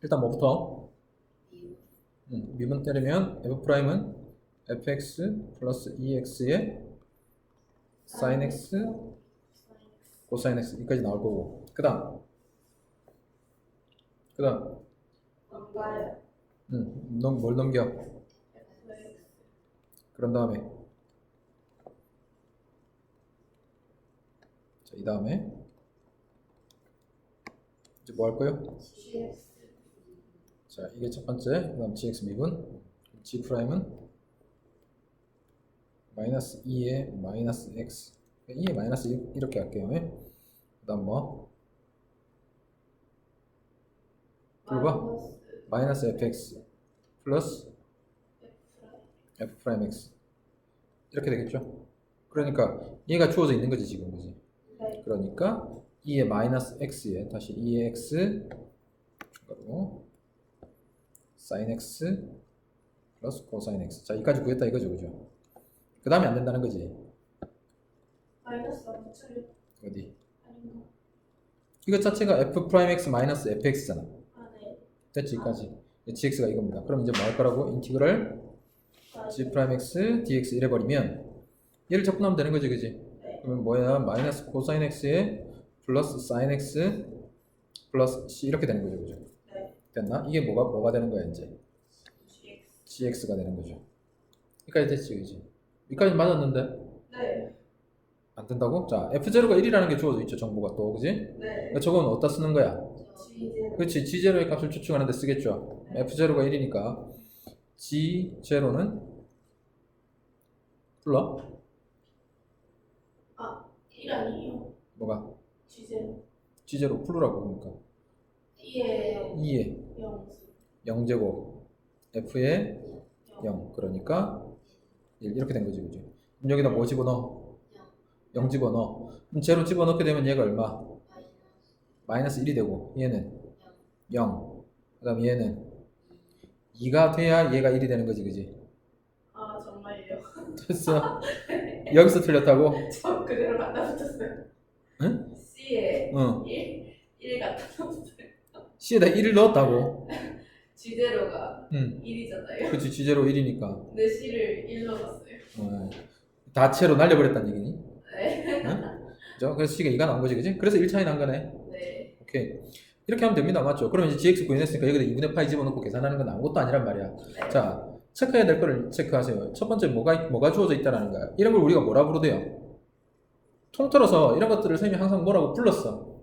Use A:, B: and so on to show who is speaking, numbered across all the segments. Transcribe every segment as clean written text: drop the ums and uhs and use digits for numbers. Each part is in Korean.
A: 일단 뭐부터? 미분 때리면 f'은 fx 플러스 ex의 sin x 코사인 x 여기까지 나올 거고 그 다음
B: 뭔가요?
A: 뭘 넘겨? 그런 다음에 자, 이 다음에 이제 뭐 할 거예요?
B: GX
A: 자, 이게 첫 번째. 그 다음 gx 미분 g 프라임은 마이너스 2의 마이너스 x 2의 마이너스 이렇게 할게요. 그 다음 뭐? 불과 마이너스 fx 플러스 f 프라임 x 이렇게 되겠죠? 그러니까 얘가 주어져 있는 거지 지금 그지?
B: 네.
A: 그러니까 2의 마이너스 x에 다시 2의 x 추가로 sin x 플러스 코사인 x 자 이까지 구했다 이거죠 그죠? 그 다음에 안 된다는 거지
B: 마이너스 안 붙여요?
A: 어디?
B: 아닌가?
A: 이것 자체가 f 프라임 x 마이너스 fx잖아
B: 아, 네.
A: 됐지 여기까지 gx가 이겁니다 그럼 이제 뭐 할 거라고? 인티그럴 g 프라임 x dx 이래 버리면 얘를 접근하면 되는 거지 그지?
B: 네.
A: 그러면 뭐야? 마이너스 코사인 x에 플러스 sin x 플러스 c 이렇게 되는 거죠 그죠?
B: 네.
A: 됐나? 이게 뭐가 되는 거야 이제?
B: GX
A: gx가 되는 거죠 여기까지 됐지 그지? 여기까지 맞았는데
B: 네.
A: 안 된다고? 자 f0가 1이라는 게 주어져 있죠 정보가 또 그지?
B: 네.
A: 그러니까 저건 어디다 쓰는 거야?
B: G0
A: 그렇지 g0의 값을 추측하는데 쓰겠죠 f0가 1이니까 g0는 불러?
B: 1 아니에요?
A: 뭐가?
B: G0
A: g0 풀으라고 그러니까
B: 2에
A: 2에
B: 0
A: 0제곱 f에 0 그러니까 1 이렇게 된 거지 그지? 그럼 여기다 뭐 집어넣어? 0 집어넣어 그럼 제로 집어넣게 되면 얘가 얼마? 마이너스 1이 되고 얘는 0 그 다음 얘는 2가 돼야 얘가 1이 되는 거지 그지?
B: 아, 정말요?
A: 됐어 여기서 틀렸다고?
B: 저 그대로 갖다 붙였어요.
A: 응?
B: C에
A: 응
B: 1 갖다 붙였어요.
A: C에다 1을 넣었다고?
B: G제로가
A: 응
B: 1이잖아요.
A: 그치 G0 1이니까
B: 근데 C를 1로 넣었어요.
A: 다채로 날려버렸다는 얘기니?
B: 네.
A: 응? 그죠? 그래서 C가 2가 나온 거지 그지? 그래서 1 차이 난 거네
B: 네.
A: 오케이 이렇게 하면 됩니다 맞죠? 그러면 이제 GX 구현했으니까 여기다 2분의 파이 집어넣고 계산하는 건 아무것도 아니란 말이야
B: 네.
A: 자 체크해야 될 거를 체크하세요 첫 번째 뭐가 주어져 있다라는 거야 이런 걸 우리가 뭐라 부르대요? 통틀어서 이런 것들을 쌤이 항상 뭐라고 불렀어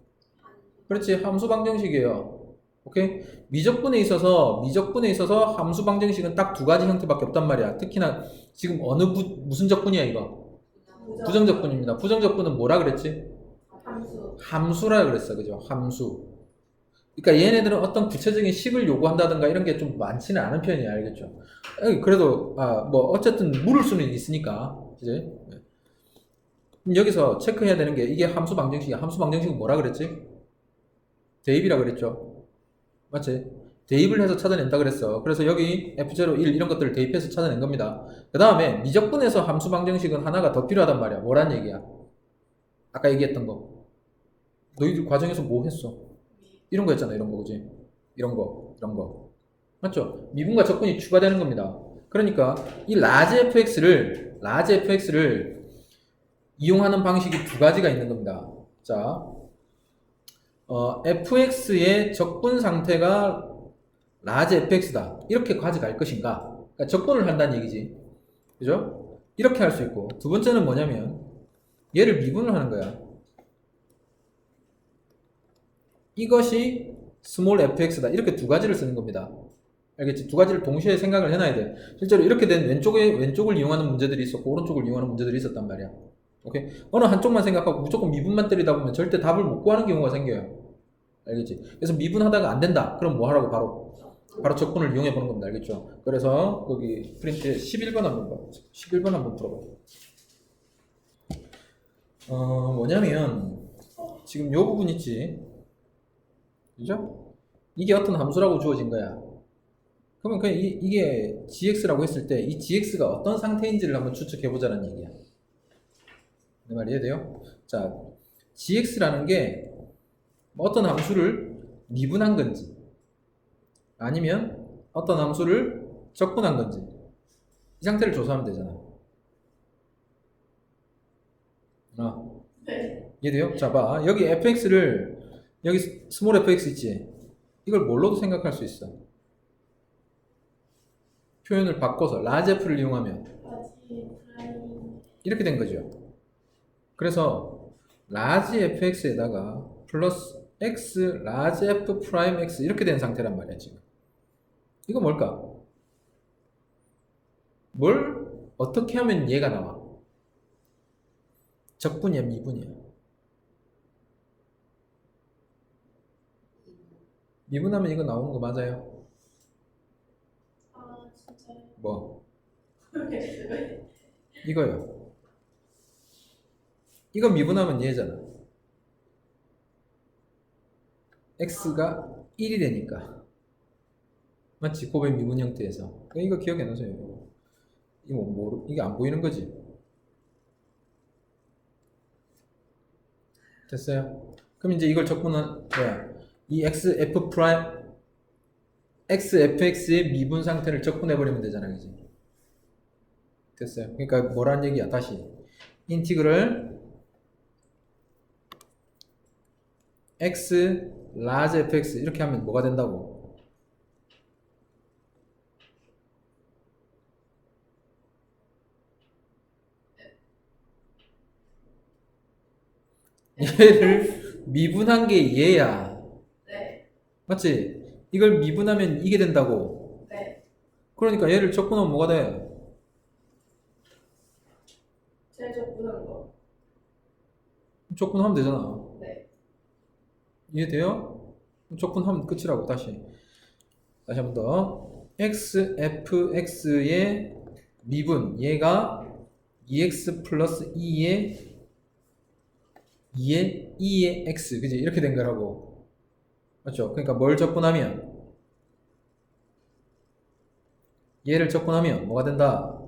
A: 그렇지 함수 방정식이에요 오케이 미적분에 있어서 함수 방정식은 딱 두 가지 형태밖에 없단 말이야 특히나 지금 무슨 적분이야 이거 부정적분입니다 부정적분은 뭐라 그랬지?
B: 함수.
A: 함수라 그랬어 그죠 함수 그러니까 얘네들은 어떤 구체적인 식을 요구한다든가 이런 게 좀 많지는 않은 편이야 알겠죠 그래도 뭐 어쨌든 물을 수는 있으니까 그지 그럼 여기서 체크해야 되는 게 이게 함수 방정식이야 함수 방정식은 뭐라 그랬지? 대입이라 그랬죠 맞지? 대입을 해서 찾아낸다 그랬어 그래서 여기 f0, 1 이런 것들을 대입해서 찾아낸 겁니다 그 다음에 미적분에서 함수 방정식은 하나가 더 필요하단 말이야 뭐란 얘기야? 아까 얘기했던 거 너희들 과정에서 뭐 했어? 이런 거 했잖아 이런 거 그지? 이런 거 맞죠? 미분과 적분이 추가되는 겁니다 그러니까 이 라지 fx를 이용하는 방식이 두 가지가 있는 겁니다 자 fx의 적분 상태가 라지 fx다 이렇게 가져갈 것인가 그러니까 적분을 한다는 얘기지 그죠? 이렇게 할 수 있고 두 번째는 뭐냐면 얘를 미분을 하는 거야 이것이 스몰 fx다 이렇게 두 가지를 쓰는 겁니다 알겠지? 두 가지를 동시에 생각을 해놔야 돼 실제로 이렇게 된 왼쪽을 이용하는 문제들이 있었고 오른쪽을 이용하는 문제들이 있었단 말이야 오케이? 어느 한쪽만 생각하고 무조건 미분만 때리다 보면 절대 답을 못 구하는 경우가 생겨요 알겠지? 그래서 미분하다가 안 된다 그럼 뭐 하라고 바로 적분을 이용해 보는 겁니다 알겠죠? 그래서 거기 프린트에 11번 한번 봐 11번 한번 풀어봐 뭐냐면 지금 요 부분 있지 그죠? 이게 어떤 함수라고 주어진 거야 그러면 그냥 이게 gx라고 했을 때 이 gx가 어떤 상태인지를 한번 추측해보자는 얘기야 내 말 이해돼요? 자 gx라는 게 어떤 함수를 미분한 건지 아니면 어떤 함수를 적분한 건지 이 상태를 조사하면 되잖아.
B: 네.
A: 이해돼요? 자, 봐. 여기 fx를 여기 스몰 fx 있지? 이걸 뭘로도 생각할 수 있어. 표현을 바꿔서 라지 f를 이용하면
B: 바지 프라임.
A: 이렇게 된 거죠. 그래서 라지 fx에다가 플러스 x 라지 f 프라임 x 이렇게 된 상태란 말이야 지금. 이거 뭘까? 뭘 어떻게 하면 얘가 나와? 적분이야 미분이야? 미분하면 이거 나오는 거 맞아요?
B: 아 진짜요?
A: 뭐?
B: 모르겠어요.
A: 이거요. 이거 미분하면 얘잖아. x가 1이 되니까. 맞지? 곱의 미분 형태에서. 이거 기억해 놓으세요. 이게 안 보이는 거지. 됐어요? 그럼 이제 이걸 적분은 뭐야? 이 xf 프라임 xfx의 미분 상태를 적분해 버리면 되잖아, 그지? 됐어요. 그러니까 뭐라는 얘기야? 다시 인티그럴 x 라지 fx 이렇게 하면 뭐가 된다고? 얘를 미분한 게 얘야.
B: 네.
A: 맞지? 이걸 미분하면 이게 된다고.
B: 네.
A: 그러니까 얘를 적분하면 뭐가 돼?
B: 제일 적분한 거.
A: 적분하면 되잖아.
B: 네.
A: 이해돼요? 적분하면 끝이라고. 다시 한 번 더. xfx의 미분 얘가 2x 플러스 2의 x 그지? 이렇게 된 거라고. 맞죠? 그러니까 뭘 적분하면 얘를 적분하면 뭐가 된다?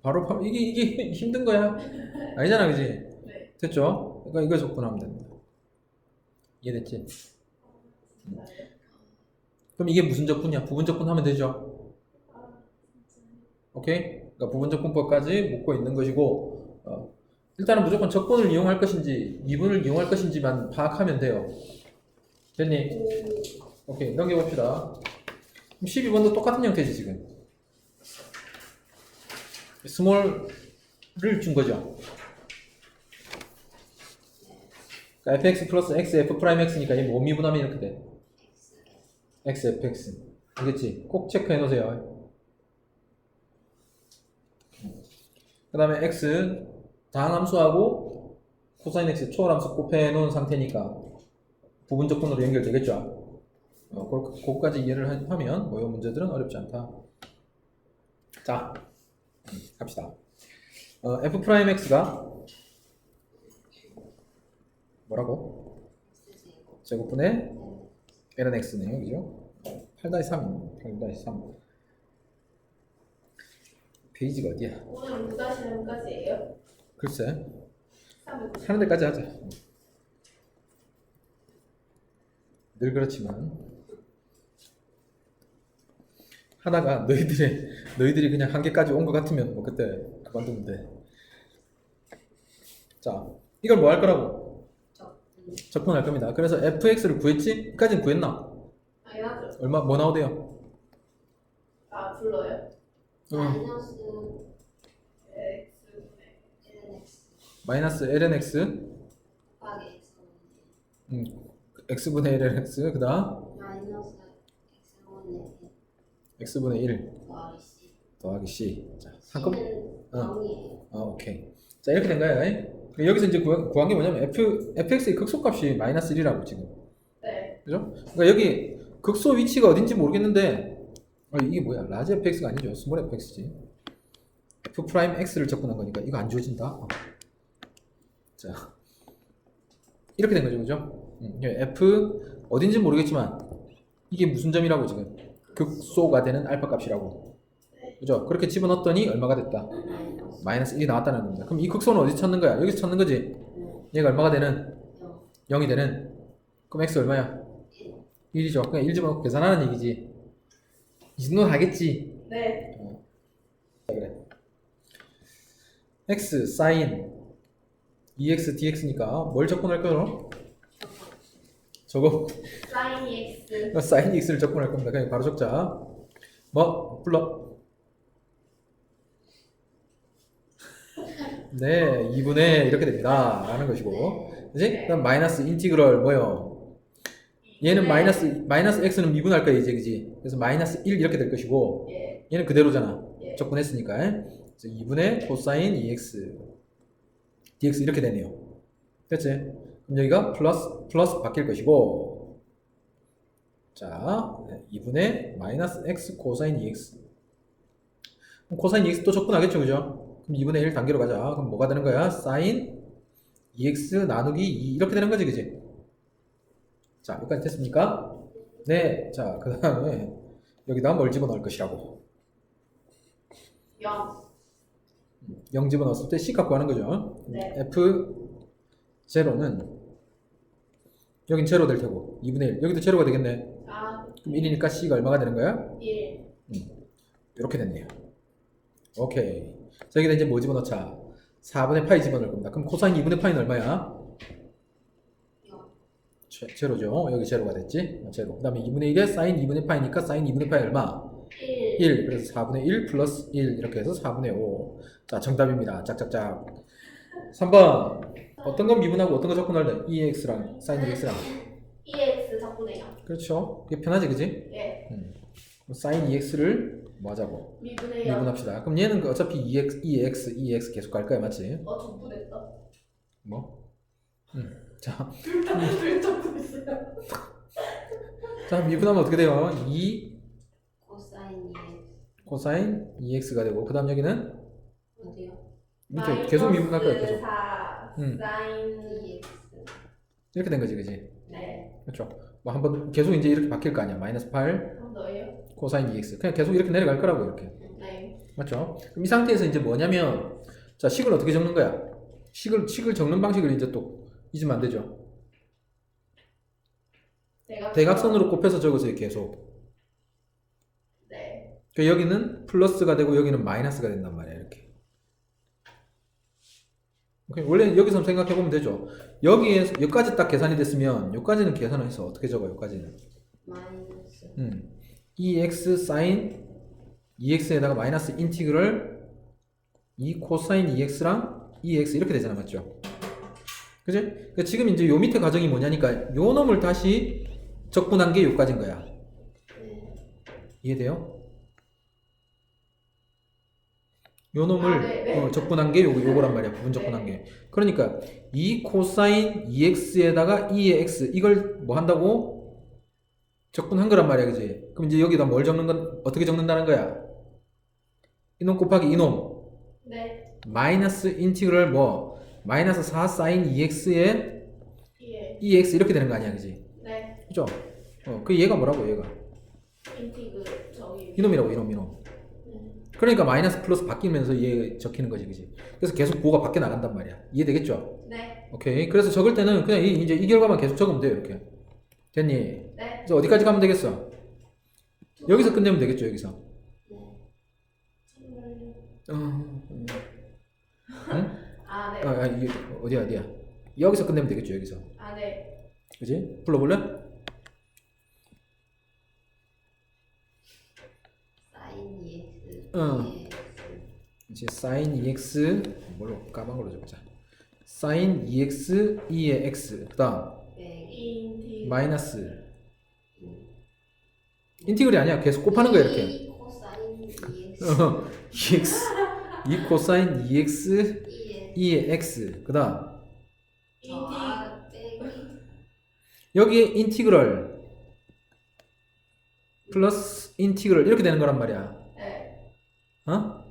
A: 바로 이게 힘든 거야? 아니잖아, 그지?
B: 네.
A: 됐죠? 그러니까 이거 적분하면 된다. 이해됐지?
B: 진짜요?
A: 그럼 이게 무슨 적분이야? 부분 적분하면 되죠?
B: 아 진짜요?
A: 오케이? 그러니까 부분 적분법까지 묻고 있는 것이고 일단은 무조건 적분을 이용할 것인지 미분을 이용할 것인지만 파악하면 돼요. 됐니?
B: 오.
A: 오케이, 넘겨봅시다. 그럼 12번도 똑같은 형태지 지금. 스몰을 준 거죠. 그러니까 fx 플러스 x f 프라임 x니까 이 뭐 미분하면 이렇게 돼. x f x. 알겠지? 꼭 체크해 놓으세요. 그 다음에 x 다항함수하고 코사인 x 초월함수 곱해 놓은 상태니까 부분 적분으로 연결되겠죠. 그거까지 이해를 하면 모의 문제들은 어렵지 않다. 자, 갑시다. f 프라임 x가 뭐라고? 제곱분의 ln x네요, 그죠? 8-3. 8-3. 페이지가 어디야?
B: 오늘 무다시 3까지예요?
A: 글쎄,
B: 3을
A: 하는 데까지 하자. 늘 그렇지만 하나가 너희들이 그냥 한 개까지 온 것 같으면 뭐 그때 그만두면 돼. 자, 이걸 뭐 할 거라고? 적분할 겁니다. 그래서 fx를 구했지? 여기까지는 구했나?
B: 당연하죠.
A: 얼마 뭐 나오대요?
B: 아 불러요?
C: 마이너스
B: x분의
C: LNX
A: 마이너스 ln x
C: 곱하기 X분의
A: x분의 ln x 그다음
C: 마이너스 X분의
A: x분의 1
C: 더하기 C
A: 더하기 c. 자, 한꺼번에.
C: C는 0이에요.
A: 오케이. 자, 이렇게 된 거야. 여기서 이제 구한 게 뭐냐면 fx의 극소값이 마이너스 1이라고 지금.
B: 네.
A: 그죠? 그러니까 여기 극소 위치가 어딘지 모르겠는데 이게 뭐야? 라지 fx가 아니죠. 스몰 fx지. f 프라임 x를 적분한 거니까 이거 안 주어진다. 자, 이렇게 된 거죠, 그죠? f 어딘지 모르겠지만 이게 무슨 점이라고 지금 극소가 되는 알파 값이라고. 그죠? 그렇게 집어넣었더니 얼마가 됐다?
C: 마이너스
A: 마이너스 1이 나왔다는 겁니다. 그럼 이 극소는 어디 찾는 거야? 여기서 찾는 거지? 얘가 얼마가 되는?
C: 0
A: 0이 되는. 그럼 x 얼마야?
C: 1
A: 1이죠. 그냥 1 집어넣고 계산하는 얘기지. 이 정도는 하겠지.
B: 네.
A: x sin 2x dx니까 뭘 접근할까요? 저거
B: 사인 EX.
A: sin x를 접근할 겁니다. 그냥 바로 적자. 뭐 불러? 네, 2분의 이렇게 됩니다. 라는 것이고. 그지? 그다음 마이너스 인티그럴 뭐요? 얘는 마이너스 x는 미분할 거야, 이제. 그지? 그래서 마이너스 1 이렇게 될 것이고
B: 예.
A: 얘는 그대로잖아.
B: 예.
A: 접근했으니까. 그래서 2분의 코사인 2x dx 이렇게 되네요. 됐지? 그럼 여기가 플러스 바뀔 것이고, 자, 2분의 마이너스 x 코사인 2x. 그럼 코사인 2x 또 접근하겠죠, 그죠? 그럼 2분의 1 단계로 가자. 그럼 뭐가 되는 거야? 사인 2x 나누기 2 이렇게 되는 거지, 그지? 자, 여기까지 됐습니까? 네. 자, 그 다음에 여기다 뭘 집어넣을 것이라고.
B: 0.
A: 0 집어넣었을 때 C 갖고 하는 거죠.
B: 네.
A: F0는 여긴 제로 될 테고 2분의 1 여기도 제로가 되겠네.
B: 아,
A: 그럼 1이니까 C가 얼마가 되는 거야?
B: 1.
A: 이렇게 됐네요. 오케이. 자, 여기다 이제 뭐 집어넣자? 4분의 파이 집어넣을 겁니다. 그럼 코사인 2분의 파이는 얼마야?
C: 0
A: 제로죠. 여기 제로가 됐지? 제로. 그 다음에 2분의 1에 사인 2분의 파이니까 사인 2분의 파이 얼마?
B: 1.
A: 1. 그래서 4분의 1 플러스 1 이렇게 해서 4분의 5. 자, 정답입니다. 짝짝짝. 3번. 어떤 건 미분하고 어떤 거 접근할래? EX랑 사인 EX랑.
B: EX 적분해요.
A: 그렇죠. 그게 편하지, 그지?
B: 예.
A: 사인 EX를 뭐 하자고?
B: 미분해요.
A: 미분합시다. 그럼 얘는 그 어차피 EX 계속 갈 거야, 맞지?
B: 적분했다.
A: 뭐? 자,
B: 둘 적분했어요.
A: 자, 미분하면 어떻게 돼요? 2
C: 코사인 2x
A: 코사인 2X가 되고, 그 다음 여기는
C: 어디요?
A: 밑에 계속 미분할 거야, 계속.
B: 4
A: 음.
B: 사인
C: 2x
A: 이렇게 된 거지, 그지?
B: 네.
A: 그렇죠. 뭐 한번 계속 이제 이렇게 바뀔 거 아니야. 마이너스 8
B: 한 번 더요?
A: 코사인 2X. 그냥 계속 이렇게 내려갈 거라고, 이렇게.
B: 네.
A: 맞죠? 그럼 이 상태에서 이제 뭐냐면, 자, 식을 어떻게 적는 거야? 식을 적는 방식을 이제 또 잊으면 안 되죠. 대각선으로 곱해서 적으세요, 계속.
B: 네.
A: 그 여기는 플러스가 되고 여기는 마이너스가 된단 말이야, 이렇게. 오케이. 원래 여기서 생각해 보면 되죠. 여기에서 여기까지 딱 계산이 됐으면 여기까지는 계산을 해서 어떻게 적어? 여기까지는
C: 마이너스
A: 2x 사인 2x에다가 마이너스 인티그럴 2 코사인 2x랑 2x 이렇게 되잖아, 맞죠? 그지? 그러니까 지금 이제 요 밑에 과정이 뭐냐니까 요 놈을 다시 적분한 게 요까지인 거야.
C: 네.
A: 이해돼요? 요 놈을
B: 네.
A: 적분한 게 요거란 말이야. 부분 적분한 게. 그러니까 2 코사인 2x에다가 2의 x 이걸 뭐 한다고? 적분한 거란 말이야. 그지? 그럼 이제 여기다 뭘 적는 건 어떻게 적는다는 거야? 이놈 곱하기 이놈
B: 네.
A: 마이너스 인티그럴 뭐 마이너스 4 사인 2x에
B: 예.
A: 2x 이렇게 되는 거 아니야. 그지?
B: 네.
A: 그죠? 그 얘가 뭐라고 얘가?
B: 인티그 저기.
A: 이놈이라고 이놈. 그러니까 마이너스 플러스 바뀌면서 얘 적히는 거지, 그지? 그래서 계속 부호가 바뀌어 나간단 말이야. 이해되겠죠?
B: 네.
A: 오케이. 그래서 적을 때는 그냥 이제 이 결과만 계속 적으면 돼요, 이렇게. 됐니?
B: 네.
A: 그래서 어디까지 가면 되겠어? 여기서 끝내면 되겠죠, 여기서. 응?
B: 아, 네.
A: 이게 어디야? 여기서 끝내면 되겠죠, 여기서.
B: 아, 네.
A: 그지? 불러볼래?
C: 사인 2x
A: 응.
C: 2x
A: 이제 sin 2x 뭘로 까만 걸로 적자. sin 2x 2의 x 그다음
C: 100
B: 인티그.
A: 마이너스 인티그럴이 아니야. 계속 곱하는 거야, 이렇게.
C: 2 코사인 2x
A: 2x 2 코사인 2x
C: 2의
A: 2의 x 그다음
C: 더하 빼기
A: 여기에 인티그럴 플러스 인티그럴 이렇게 되는 거란 말이야.
B: 네.
A: 어?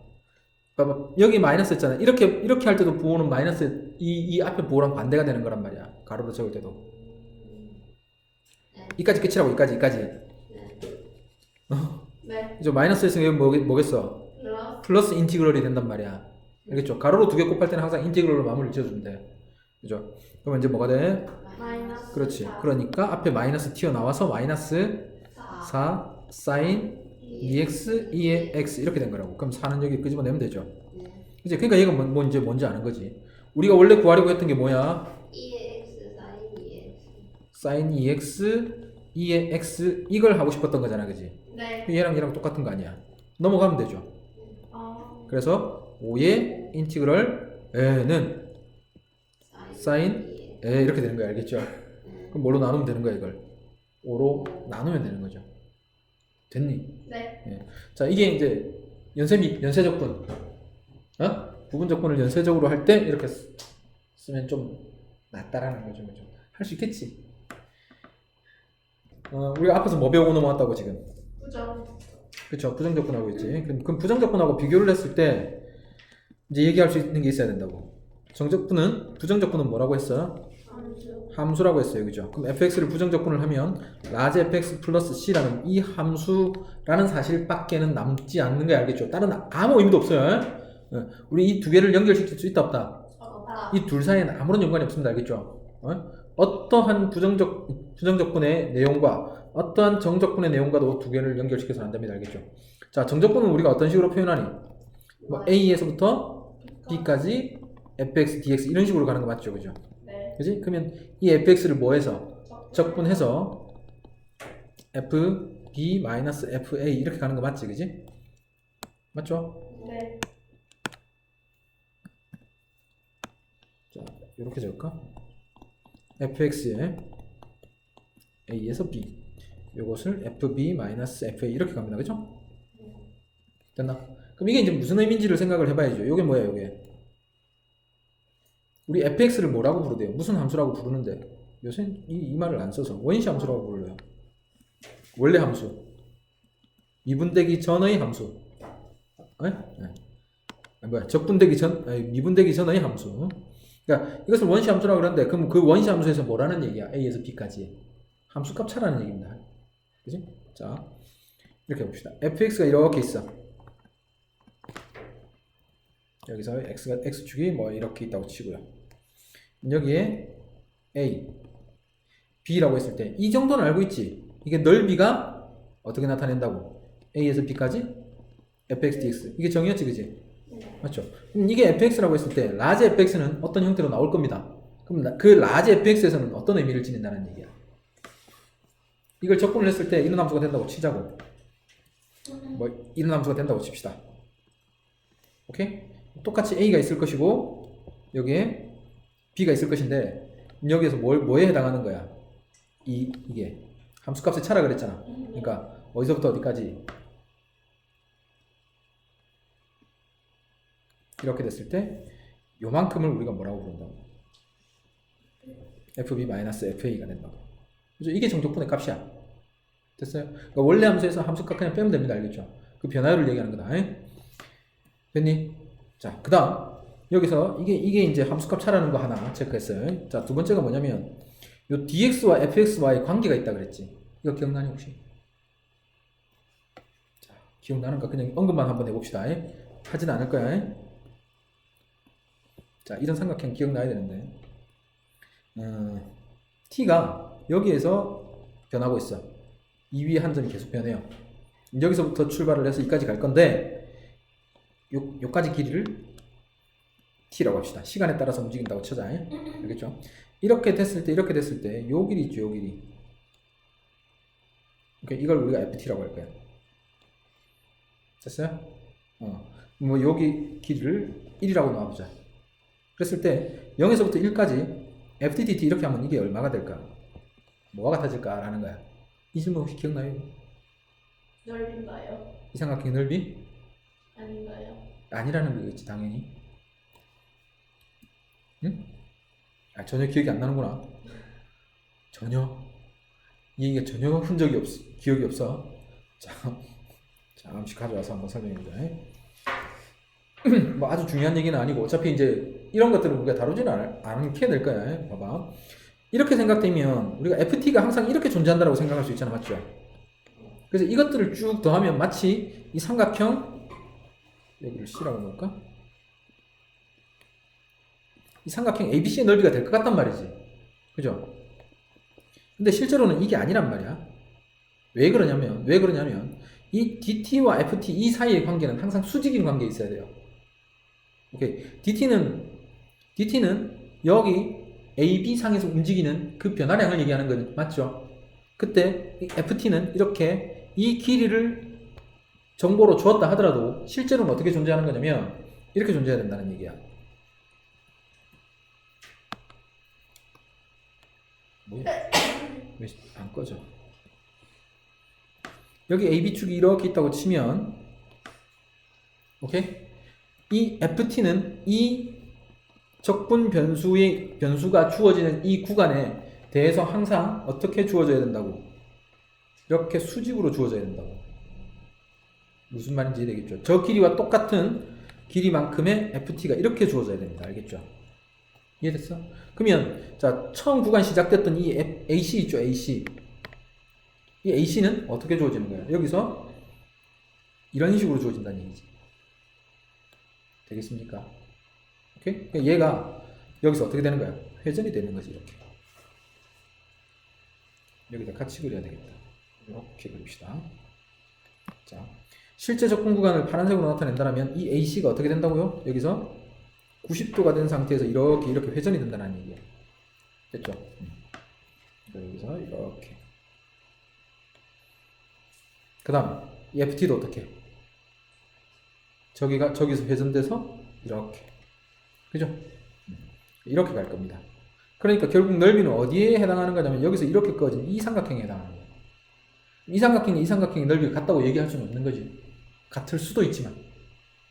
A: 봐봐. 여기 마이너스 있잖아. 이렇게 할 때도 부호는 마이너스 이 앞에 부호랑 반대가 되는 거란 말이야. 가로로 적을 때도.
C: 네.
A: 이까지 끝이라고. 이까지.
C: 네.
B: 네.
A: 이제 마이너스 있으면 여기 뭐겠어?
B: 플러스.
A: 플러스 인티그럴이 된단 말이야. 알겠죠? 가로로 두 개 곱할 때는 항상 인티그럴로 마무리를 지어주면 돼. 그죠? 그러면 이제 뭐가 돼?
B: 마이너스
A: 그렇지.
B: 4.
A: 그러니까 앞에 마이너스 튀어나와서 마이너스 4 사인 2x 2의 x 이렇게 된 거라고. 그럼 4는 여기 끄집어내면 되죠.
C: 네.
A: 이제 그러니까 얘가 뭔지 아는 거지. 우리가 원래 구하려고 했던 게 뭐야?
C: 2의 x 사인 2x.
A: 사인 2x 2의 x 이걸 하고 싶었던 거잖아, 그지?
B: 네.
A: 얘랑 똑같은 거 아니야. 넘어가면 되죠. 그래서 5의 인티그럴 a는 사인 이렇게 되는 거야, 알겠죠? 그럼 뭘로 나누면 되는 거야, 이걸? 5로 나누면 되는 거죠. 됐니?
B: 네.
A: 자, 이게 이제 연쇄적분. 부분적분을 연쇄적으로 할 때 이렇게 쓰면 좀 낫다라는 거죠. 그죠? 할 수 있겠지. 우리가 앞에서 뭐 배우고 넘어왔다고 지금?
B: 부정.
A: 그쵸. 부정적분하고 있지. 그럼 부정적분하고 비교를 했을 때 이제 얘기할 수 있는 게 있어야 된다고. 부정적분은 뭐라고 했어?
B: 함수.
A: 함수라고 했어요. 그죠? 그럼 fx를 부정적분을 하면 라지 fx 플러스 c라는 이 함수라는 사실밖에는 남지 않는 거 알겠죠? 다른 아무 의미도 없어요. 우리 이 두 개를 연결시킬 수 있다 없다?
B: 없다.
A: 이 둘 사이에는 아무런 연관이 없습니다. 알겠죠? 어떠한 부정적분의 내용과 어떠한 정적분의 내용과도 두 개를 연결시켜서 안 됩니다. 알겠죠? 자, 정적분은 우리가 어떤 식으로 표현하니? 뭐 A에서부터 B까지 fx, dx 이런 식으로 가는 거 맞죠? 그죠?
B: 네.
A: 그지? 그러면 이 fx를 뭐 해서? 적분해서 fb-fa 이렇게 가는 거 맞지? 그지? 맞죠?
B: 네.
A: 자, 이렇게 적을까? fx에 a에서 b 요것을 fb-fa 이렇게 갑니다. 그죠? 됐나? 그럼 이게 이제 무슨 의미인지를 생각을 해봐야죠. 요게 뭐야, 요게? 우리 fx를 뭐라고 부르대요? 무슨 함수라고 부르는데 요새 이 말을 안 써서 원시 함수라고 불러요. 원래 함수. 미분되기 전의 함수. 적분되기 전, 미분되기 전의 함수. 그러니까 이것을 원시 함수라고 그러는데 그럼 그 원시 함수에서 뭐라는 얘기야? A에서 B까지. 함수값 차라는 얘기입니다. 그지? 자, 이렇게 봅시다. fx가 이렇게 있어. 여기서 x축이 뭐 이렇게 있다고 치고요. 여기에 a, b라고 했을 때 이 정도는 알고 있지. 이게 넓이가 어떻게 나타낸다고? a에서 b까지 fx dx 이게 정의였지, 그지? 맞죠? 그럼 이게 fx라고 했을 때 라지 fx는 어떤 형태로 나올 겁니다. 그럼 그 라지 fx에서는 어떤 의미를 지닌다는 얘기야? 이걸 적분을 했을 때 이런 함수가 된다고 치자고. 뭐 이런 함수가 된다고 칩시다. 오케이? 똑같이 a가 있을 것이고 여기에 b가 있을 것인데 여기에서 뭐에 해당하는 거야? 이게 함수값의 차라 그랬잖아. 그러니까 어디서부터 어디까지 이렇게 됐을 때 요만큼을 우리가 뭐라고 부른다고? fb-fa가 된다고. 그죠? 이게 정적분의 값이야. 됐어요? 그러니까 원래 함수에서 함수값 그냥 빼면 됩니다. 알겠죠? 그 변화율을 얘기하는 거다. 됐니? 자, 그 다음 여기서 이게 이제 함수값 차라는 거 하나 체크했어요. 자, 두 번째가 뭐냐면 요 dx와 fx와의 관계가 있다 그랬지. 이거 기억나니 혹시? 자, 기억나는가? 그냥 언급만 한번 해봅시다. 하진 않을 거야. 자, 이런 삼각형 기억나야 되는데 t가 여기에서 변하고 있어. 이 위에 한 점이 계속 변해요. 여기서부터 출발을 해서 여기까지 갈 건데 요까지 길이를 t라고 합시다. 시간에 따라서 움직인다고 쳐자. 알겠죠? 이렇게 됐을 때 요 길이 있죠, 요 길이. 그러니까 이걸 우리가 ft라고 할 거야. 됐어요? 뭐 여기 길이를 1이라고 놔보자. 그랬을 때 0에서부터 1까지 ft dt 이렇게 하면 이게 얼마가 될까? 뭐가 같아질까? 라는 거야. 이 질문 혹시 기억나요?
B: 넓인가요?
A: 이 삼각형의 넓이?
B: 아닌가요?
A: 아니라는 거겠지, 당연히. 응? 아, 전혀 기억이 안 나는구나. 전혀. 이 얘기가 전혀 흔적이 기억이 없어. 자, 잠시 가져와서 한번 설명해보자. 뭐 아주 중요한 얘기는 아니고 어차피 이제 이런 것들은 우리가 다루지는 않게 될 거야. 봐봐. 이렇게 생각되면 우리가 ft가 항상 이렇게 존재한다고 생각할 수 있잖아. 맞죠? 그래서 이것들을 쭉 더하면 마치 이 삼각형 여기를 C라고 놓을까? 이 삼각형 ABC의 넓이가 될 것 같단 말이지. 그죠? 근데 실제로는 이게 아니란 말이야. 왜 그러냐면 이 DT와 FT 이 사이의 관계는 항상 수직인 관계에 있어야 돼요. 오케이. DT는 여기 AB 상에서 움직이는 그 변화량을 얘기하는 거 맞죠? 그때 이 FT는 이렇게 이 길이를 정보로 주었다 하더라도 실제로는 어떻게 존재하는 거냐면 이렇게 존재해야 된다는 얘기야. 뭐야? 왜 안 꺼져? 여기 AB축이 이렇게 있다고 치면 오케이? 이 FT는 이 적분 변수가 주어지는 이 구간에 대해서 항상 어떻게 주어져야 된다고? 이렇게 수직으로 주어져야 된다고. 무슨 말인지 이해되겠죠? 저 길이와 똑같은 길이만큼의 FT가 이렇게 주어져야 됩니다. 알겠죠? 이해됐어? 그러면 자 처음 구간 시작됐던 이 AC 있죠? AC 이 AC는 어떻게 주어지는 거예요? 여기서 이런 식으로 주어진다는 얘기지. 되겠습니까? 오케이? 그러니까 얘가 여기서 어떻게 되는 거야? 회전이 되는 거지. 이렇게 여기다 같이 그려야 되겠다. 이렇게 그립시다. 자, 실제 접근 구간을 파란색으로 나타낸다면 이 AC가 어떻게 된다고요? 여기서 90도가 된 상태에서 이렇게 회전이 된다는 얘기예요. 됐죠? 여기서 이렇게. 그 다음 이 FT도 어떻게? 저기서 회전돼서 이렇게. 그죠? 이렇게 갈 겁니다. 그러니까 결국 넓이는 어디에 해당하는 거냐면 여기서 이렇게 꺼진 이 삼각형에 해당하는 거예요. 이 삼각형의 넓이가 같다고 얘기할 수는 없는 거지. 같을 수도 있지만.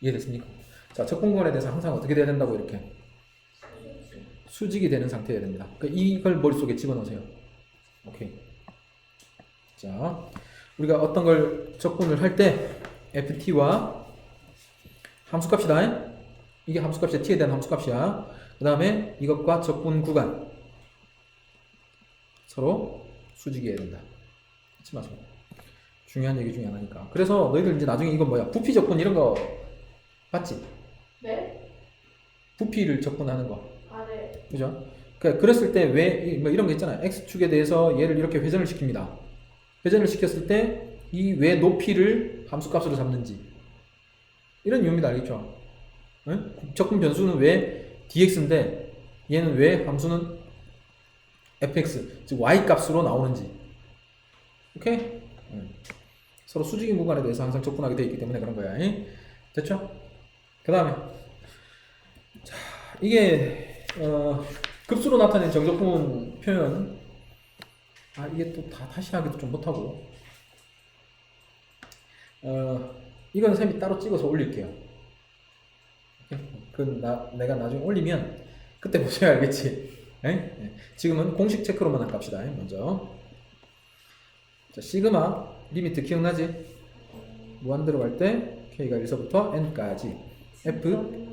A: 이해됐습니까? 자, 접근구간에 대해서 항상 어떻게 돼야 된다고 이렇게 수직이 되는 상태여야 됩니다. 그러니까 이걸 머릿속에 집어넣으세요. 오케이. 자, 우리가 어떤 걸 접근을 할 때 FT와 함수값이다. 이게 함수값이야. t에 대한 함수값이야. 그 다음에 이것과 접근 구간 서로 수직이어야 된다. 잊지 마세요. 중요한 얘기 중에 하나니까. 그래서 너희들 이제 나중에 이건 뭐야? 부피 접근 이런 거 봤지?
B: 네?
A: 부피를 접근하는 거.
B: 아, 네.
A: 그죠? 그랬을 때 왜, 뭐 이런 거 있잖아요. X축에 대해서 얘를 이렇게 회전을 시킵니다. 회전을 시켰을 때 이 왜 높이를 함수값으로 잡는지. 이런 이유입니다. 알겠죠? 응? 접근 변수는 왜 dx인데 얘는 왜 함수는 fx, 즉 y 값으로 나오는지. 오케이? 서로 수직인 구간에 대해서 항상 접근하게 되어 있기 때문에 그런 거야. 됐죠? 그 다음에 자, 이게 급수로 나타낸 정적분 표현. 이게 또 다시 하기도 좀 못하고 이건 쌤이 따로 찍어서 올릴게요. 내가 나중에 올리면 그때 보셔야 알겠지. 지금은 공식 체크로만 갑시다. 먼저 자, 시그마 리미트 기억나지? 무한대로 갈 때 k가 1서부터 n까지 f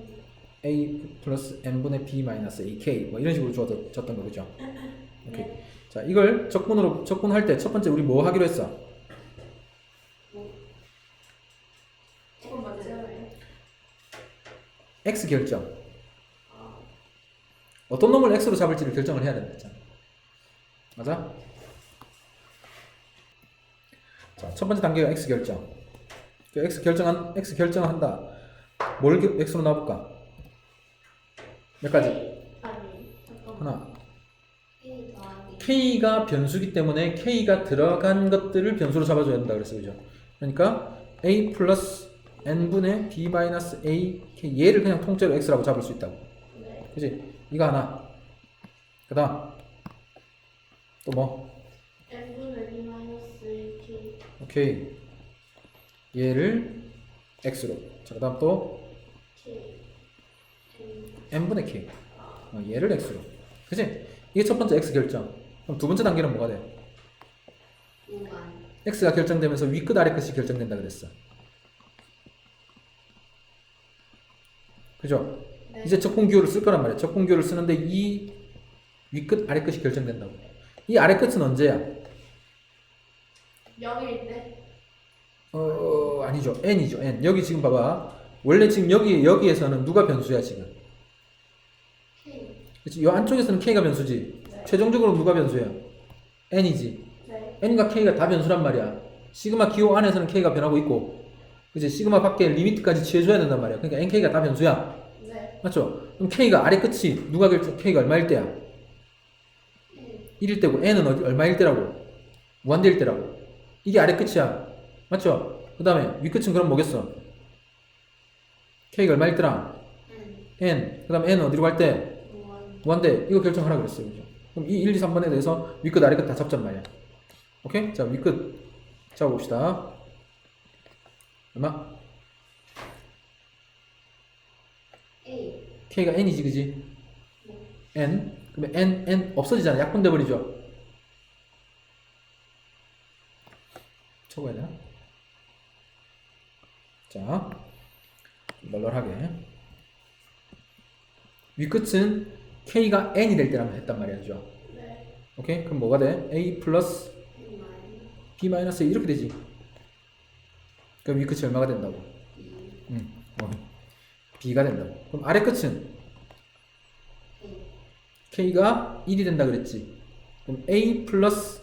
A: a 플러스 n분의 b 마이너스 ak 뭐 이런 식으로 줬던 거 그죠? 오케이. 자, 이걸 접근할 때 첫 번째 우리 뭐 하기로 했어?
B: 조금 맞아요.
A: x 결정. 어떤 놈을 x로 잡을지를 결정을 해야 된다 했잖아. 맞아? 자, 첫 번째 단계가 x 결정. x 결정한다. 뭘 x로 놔볼까? 몇 가지?
B: 아니, 잠깐만.
A: 하나.
C: A 더하기
A: k가 변수기 때문에 k가 들어간 것들을 변수로 잡아줘야 된다 그랬어, 그죠? 그러니까 a 플러스 n분의 b 마이너스 a k 얘를 그냥 통째로 x라고 잡을 수 있다고.
B: 네.
A: 그지? 이거 하나. 그 다음 또 뭐?
B: n분의 b 마이너스 k.
A: 오케이. 얘를 x로. 자, 그 다음 또
B: k.
A: n분의 k. 얘를 x로. 그지? 이게 첫 번째 x 결정. 그럼 두 번째 단계는 뭐가 돼?
C: 구간
A: x가 결정되면서 위끝 아래 끝이 결정된다 그랬어. 그죠?
B: 네.
A: 이제 적분기호를 쓸 거란 말이야. 적분기호를 쓰는데 이 위끝 아래 끝이 결정된다고. 이 아래 끝은 언제야?
B: 0일 때.
A: 아니죠. n이죠. n. 여기 지금 봐봐. 원래 지금 여기에서는 누가 변수야 지금?
B: k.
A: 그치? 이 안쪽에서는 k가 변수지.
B: 네.
A: 최종적으로 누가 변수야? n이지.
B: 네.
A: n과 k가 다 변수란 말이야. 시그마 기호 안에서는 k가 변하고 있고, 그치? 시그마 밖에 리미트까지 취해줘야 된단 말이야. 그러니까 nk가 다 변수야.
B: 네.
A: 맞죠? 그럼 k가 아래 끝이 누가 결정? k가 얼마일 때야? 1일 때고 n은 얼마일 때라고? 무한대일 때라고. 이게 아래 끝이야. 맞죠? 그 다음에 위 끝은 그럼 뭐겠어? k가 얼마일 때랑? n. 그 다음에 n은 어디로 갈 때? 무한대. 이거 결정하라 그랬어요. 그죠? 그럼 이 1, 2, 3번에 대해서 위 끝, 아래 끝 다 잡잔 말이야. 오케이? 자, 위 끝 잡아봅시다. 얼마? k가 n이지, 그지? n. 그러면 n 없어지잖아. 약분돼 버리죠. 적어야 되나? 자, 널널하게. 위 끝은 k가 n이 될 때라면 했단 말이야, 그죠?
B: 네.
A: 오케이? 그럼 뭐가 돼? a 플러스 b 마이너스 a 이렇게 되지. 그럼 위 끝이 얼마가 된다고? b가 된다고. 그럼 아래 끝은 k가 1이 된다 그랬지. 그럼 a 플러스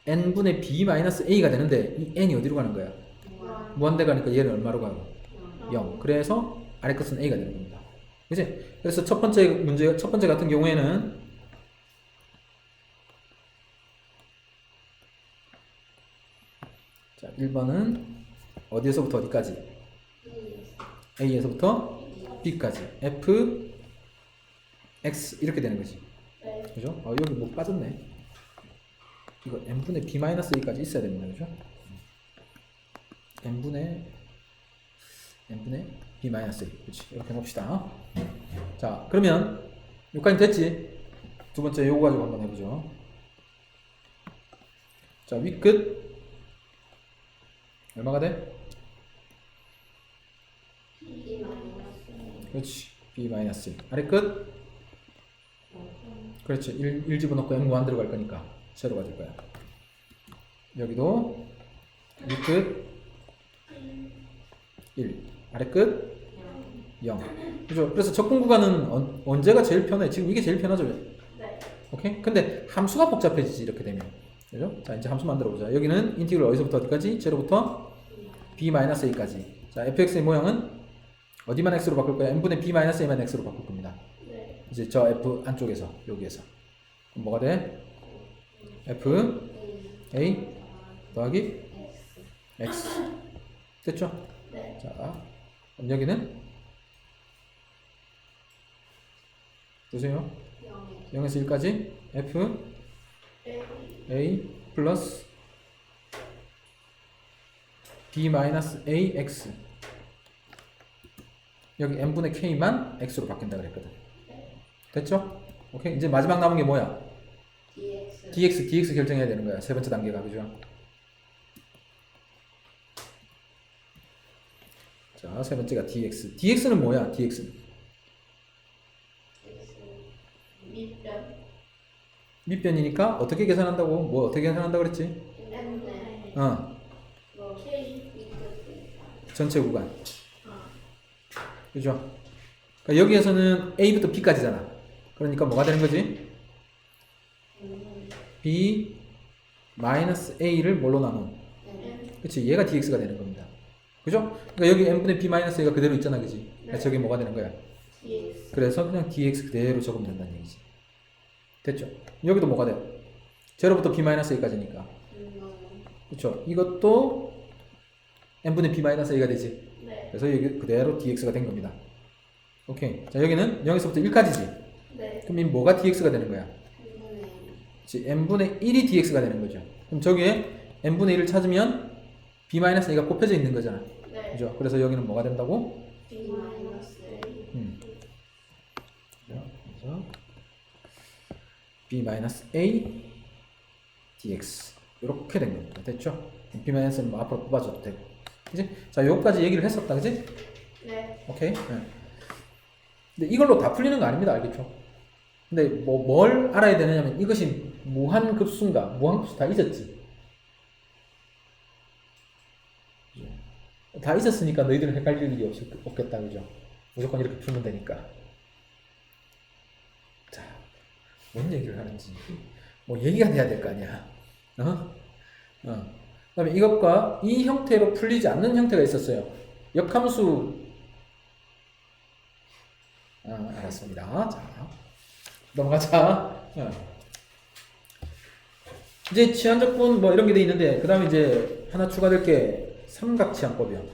A: n분의 b 마이너스 a가 되는데 이 n이 어디로 가는 거야? 무한대 가니까 얘는 얼마로 가요? 0. 그래서 아래 끝은 a가 되는 겁니다. 그치? 그래서 첫 번째 같은 경우에는 자, 1번은 어디에서부터 어디까지? a에서부터 b까지 f x 이렇게 되는 거지.
B: 네.
A: 그죠? 여기 뭐 빠졌네. 이거 n분의 b 마이너스 a까지 있어야 됩니다. 그죠? n분의 b 마이너스 a. 그렇지. 이렇게 해봅시다. 자, 그러면 여기까지 됐지? 두 번째 요거 가지고 한번 해보죠. 자, 위 끝 얼마가 돼? 그렇지. b 마이너스 1. 아래 끝? 그렇지. 1 집어넣고 n 무한 들어갈 거니까 제로가 될 거야. 여기도 위 끝 1. 아래 끝 0. 그죠? 그래서 접근 구간은 언제가 제일 편해? 지금 이게 제일 편하죠?
B: 네.
A: 오케이? 근데 함수가 복잡해지지 이렇게 되면. 그죠? 자, 이제 함수 만들어 보자. 여기는 인티그럴 어디서부터 어디까지? 제로부터 b-a까지. 자, fx의 모양은 어디만 x로 바꿀 거야? n분의 b-a만 x로 바꿀 겁니다.
B: 네.
A: 이제 저 f 안쪽에서 여기에서 그럼 뭐가 돼? f a 더하기 x 됐죠?
B: 네.
A: 자, 그럼 여기는 보세요. 0에서 1까지 f a 플러스 b 마이너스 a x 여기 n분의 k만 x로 바뀐다 그랬거든. 됐죠? 오케이. 이제 마지막 남은 게 뭐야? dx 결정해야 되는 거야. 세 번째 단계가. 그죠? 자, 세 번째가 dx는 뭐야? dx는
B: 밑변.
A: 밑변이니까 어떻게 계산한다고? 뭐 어떻게 계산한다고 그랬지?
B: n분의 k
A: 전체 구간.
B: 아.
A: 그죠? 그러니까 여기에서는 a부터 b까지잖아. 그러니까 뭐가 되는 거지? b 마이너스 a를 뭘로 나눈? 그치? 얘가 dx가 되는 겁니다. 그죠? 그러니까 여기 n분의 b 마이너스 a가 그대로 있잖아, 그지? 그러니까 저게 뭐가 되는 거야?
B: dx.
A: 그래서 그냥 dx 그대로 적으면 된다는 얘기지. 됐죠? 여기도 뭐가 돼? 제로부터 b 마이너스 a까지니까. 그렇죠? 이것도 n분의 b 마이너스 a가 되지.
B: 네.
A: 그래서 여기 그대로 dx가 된 겁니다. 오케이. 자, 여기는 0에서부터 1까지지.
B: 네.
A: 그럼 이 뭐가 dx가 되는 거야? 그치? n분의 1이 dx가 되는 거죠. 그럼 저기에 n분의 1을 찾으면 b 마이너스 a가 곱해져 있는 거잖아.
B: 네.
A: 그죠? 그래서 여기는 뭐가 된다고?
B: b 마이너스 a.
A: 그래서 b 마이너스 a dx 이렇게 된 겁니다. 됐죠? b 마이너스는 뭐 앞으로 뽑아줘도 되고, 그지? 자, 여기까지 얘기를 했었다, 그지?
B: 네.
A: 오케이. 네. 근데 이걸로 다 풀리는 거 아닙니다, 알겠죠? 근데 뭐 뭘 알아야 되느냐면 이것이 무한급수인가, 무한급수 다 잊었지. 다 잊었으니까 너희들은 헷갈릴 일이 없겠다, 그죠? 무조건 이렇게 풀면 되니까. 자. 뭔 얘기를 하는지 뭐 얘기가 돼야 될 거 아니야. 그다음에 이것과 이 형태로 풀리지 않는 형태가 있었어요. 역함수. 알았습니다. 자, 넘어가자. 이제 치환적분 뭐 이런 게 돼 있는데 그 다음에 이제 하나 추가될 게 삼각치환법이요.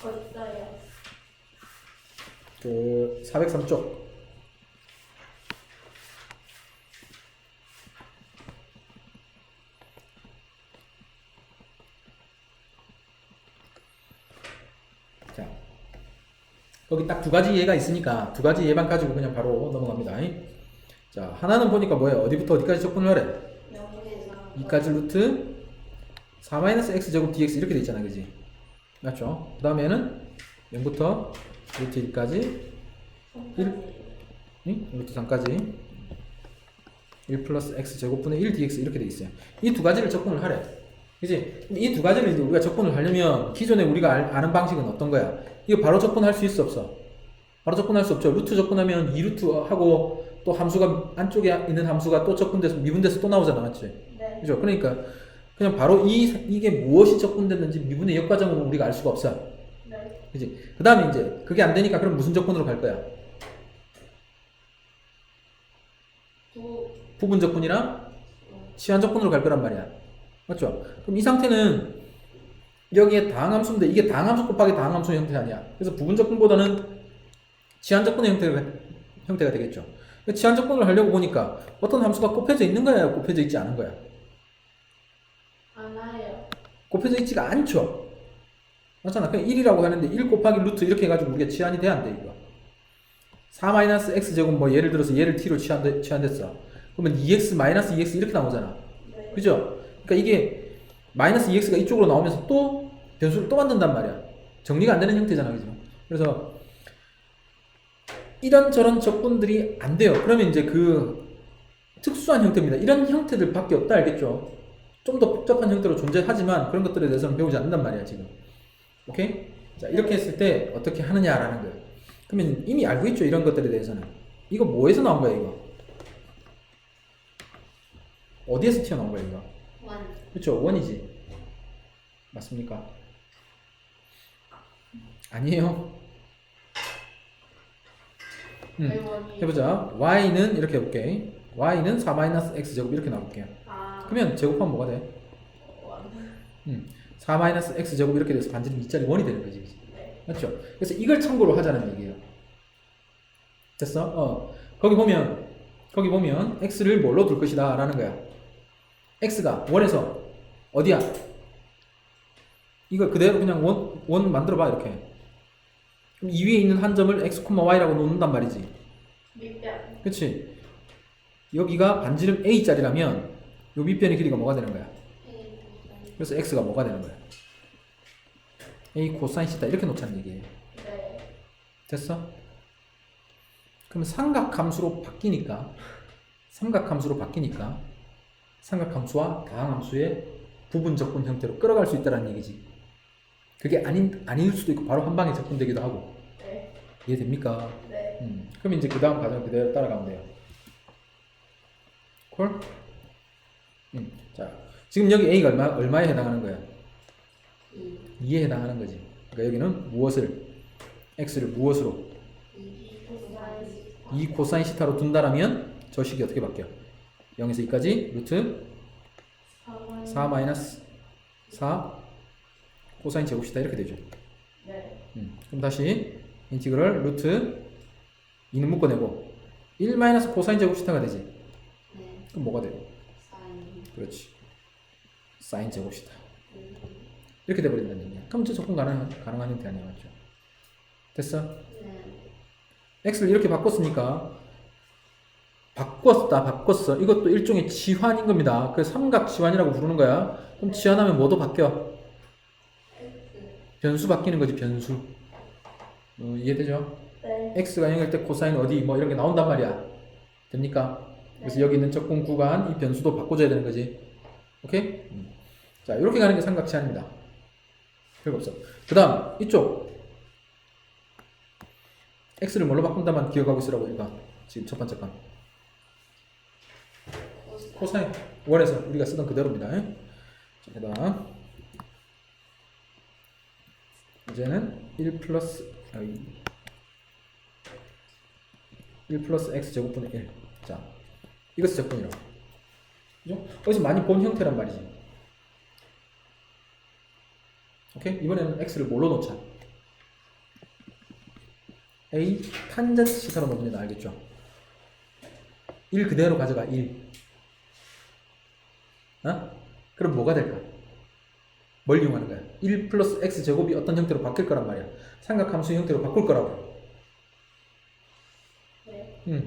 B: 어딨어요?
A: 그 403쪽. 자, 거기 딱 두 가지 예가 있으니까 두 가지 예만 가지고 그냥 바로 넘어갑니다. 자, 하나는 보니까 뭐예요? 어디부터 어디까지 적분을 하래?
C: 0에서
A: 2까지 루트 4-x제곱 dx 이렇게 돼 있잖아, 그지? 맞죠? 그 다음에는 0부터 루트 1까지 1 루트 3까지 1 플러스 x제곱분의 1 dx 이렇게 돼 있어요. 이 두 가지를 적분을 하래. 그지? 이 두 가지를 이제 우리가 적분을 하려면 기존에 우리가 아는 방식은 어떤 거야? 이거 바로 적분할 수 있어, 없어? 바로 적분할 수 없죠. 루트 적분하면 2루트 하고 또 함수가 안쪽에 있는 함수가 또 적분돼서 미분돼서 또 나오잖아, 맞지?
B: 네.
A: 그죠? 그러니까 그냥 바로 이게 무엇이 적분됐는지 미분의 역과정으로 우리가 알 수가 없어.
B: 네.
A: 그지? 그 다음에 이제 그게 안 되니까 그럼 무슨 적분으로 갈 거야? 부분 적분이랑 치환 적분으로 갈 거란 말이야. 맞죠? 그럼 이 상태는 여기에 다항함수인데 이게 다항함수 곱하기 다항함수의 형태 아니야. 그래서 부분 적분보다는 치환 적분의 형태가 되겠죠. 치환 적분을 하려고 보니까 어떤 함수가 곱해져 있는 거야, 곱해져 있지 않은 거야?
B: 하나요.
A: 곱해져 있지가 않죠. 맞잖아. 그냥 1이라고 하는데 1 곱하기 루트 이렇게 해가지고 우리가 치환이 돼야 안 돼, 이거. 4-x제곱 뭐 예를 들어서 얘를 t로 치환됐어. 그러면 2x-2x 이렇게 나오잖아.
B: 네.
A: 그죠? 그러니까 이게 마이너스 2x가 이쪽으로 나오면서 또 변수를 또 만든단 말이야. 정리가 안 되는 형태잖아, 그죠? 그래서 이런저런 적분들이 안 돼요. 그러면 이제 그 특수한 형태입니다. 이런 형태들밖에 없다, 알겠죠? 좀 더 복잡한 형태로 존재하지만 그런 것들에 대해서는 배우지 않는단 말이야, 지금. 오케이? 자, 이렇게 했을 때 어떻게 하느냐라는 거예요. 그러면 이미 알고 있죠, 이런 것들에 대해서는. 이거 뭐에서 나온 거야, 이거? 어디에서 튀어나온 거야, 이거?
C: 1
A: 그렇죠, 원이지. 맞습니까? 아니에요. 해보자. y는 이렇게 해볼게. y는 4-x제곱 이렇게 나올게요. 그러면 제곱하면 뭐가 돼? 4-x제곱 이렇게 돼서 반지름 2짜리 1이 되는 거지.
B: 네.
A: 맞죠? 그래서 이걸 참고로 하자는 얘기예요. 됐어? 거기 보면 x를 뭘로 둘 것이다 라는 거야. x가 1에서 어디야? 이거 그대로 그냥 원 만들어봐, 이렇게. 그럼 이 위에 있는 한 점을 x, y라고 놓는단 말이지.
B: 밑변.
A: 그치? 여기가 반지름 a짜리라면 요 밑변의 길이가 뭐가 되는 거야? 그래서 x가 뭐가 되는 거야? a 코사인 시타 이렇게 놓자는 얘기예요.
B: 네.
A: 됐어? 그러면 삼각함수로 바뀌니까 삼각함수와 다항함수의 부분 적분 형태로 끌어갈 수 있다는 얘기지. 그게 아닐 수도 있고 바로 한 방에 적분되기도 하고.
B: 네.
A: 이해됩니까?
B: 네.
A: 그럼 이제 그 다음 과정 그대로 따라가면 돼요. 콜? 자, 지금 여기 a가 얼마에 해당하는 거야? 2에 해당하는 거지. 그러니까 여기는 무엇을? x를 무엇으로? 2 코사인 시타로 둔다라면 저 식이 어떻게 바뀌어? 0에서 2까지 루트 4-4 코사인 제곱 시타 이렇게 되죠.
B: 네.
A: 그럼 다시 인티그럴 루트 2는 묶어내고 1 코사인 제곱 시타가 되지. 그럼 뭐가 돼요? 그렇지. 사인 제곱 시타. 이렇게 돼버린다는 얘기야. 그럼 저 적분 가능한 형태 아니야, 맞죠? 됐어? x를 이렇게 바꿨으니까 바꿨어. 이것도 일종의 치환인 겁니다. 그 삼각 치환이라고 부르는 거야. 그럼 치환하면 뭐도 바뀌어? 변수 바뀌는 거지, 변수. 이해되죠?
B: 네.
A: x가 0일 때 코사인 어디 뭐 이런 게 나온단 말이야. 됩니까? 그래서 여기 있는 적분 구간 이 변수도 바꿔줘야 되는 거지. 오케이? 자, 이렇게 가는 게 삼각 치환입니다. 별거 없어. 그 다음 이쪽 x를 뭘로 바꾼다만 기억하고 있으라고. 이거 지금 첫 번째 건.
C: 코사인.
A: 코사인 원에서 우리가 쓰던 그대로입니다. 자, 그다음 이제는 1 플러스 1 플러스 x 제곱분의 1. 자, 이것이 적분이라고. 그죠? 어디서 많이 본 형태란 말이지. 오케이? 이번에는 x를 뭘로 놓자? a 탄젠트 시타로 놓으면 알겠죠? 1 그대로 가져가 1. 그럼 뭐가 될까? 뭘 이용하는 거야? 1 플러스 x 제곱이 어떤 형태로 바뀔 거란 말이야. 삼각함수 형태로 바꿀 거라고.
B: 네.